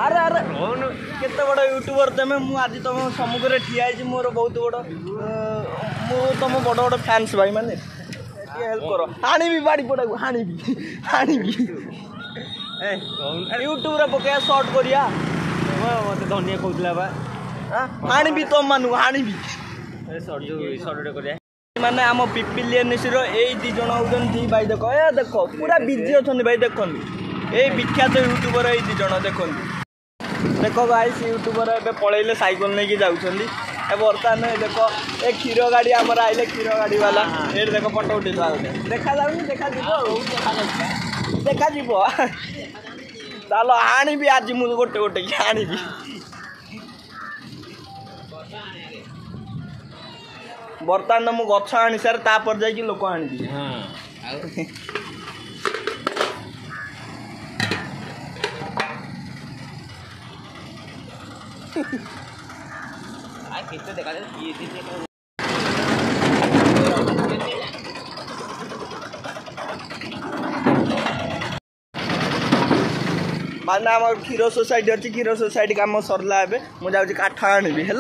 अरे अरे केते बड़ यूट्यूबर तमें मु आज तुम सम्मुख में ठिया मोर बहुत बड़ मु तुम बड़ बड़ फैंस भाई माने हेल्प करो हाणी बाड़ी पड़ा हाणी यूट्यूब रे पके शॉर्ट करिया मत धनिया कहूला बा हाणी तुम मानु हाणी शॉर्ट करिया माने आम पिपिलियनिस रो एई दी जण होजन भाई देखो ए देखो पूरा बिजी अछन भाई देखन ए विख्यात यूट्यूबर ए दी जण देखन देखो भाई से यूट्यूबर ए पळैले साइकिल नै कि जाउछन ए बर्तमान देखो ए क्षीर गाड़ी हमर आइले क्षीर गाड़ी वाला ए देखो फोटो उठिला देखा जाउनी देखा जीवो चलो हाणी भी आज मु गोटे गोटे हाणी भी बर्तमान मु गछ आनी सार तापर जाई लोक आनी हां आ किते देखा दे ये माने आम क्षीर सोसाइटी अच्छी क्षीर सोसाइटी काम सरला मुझे काठ आनी है।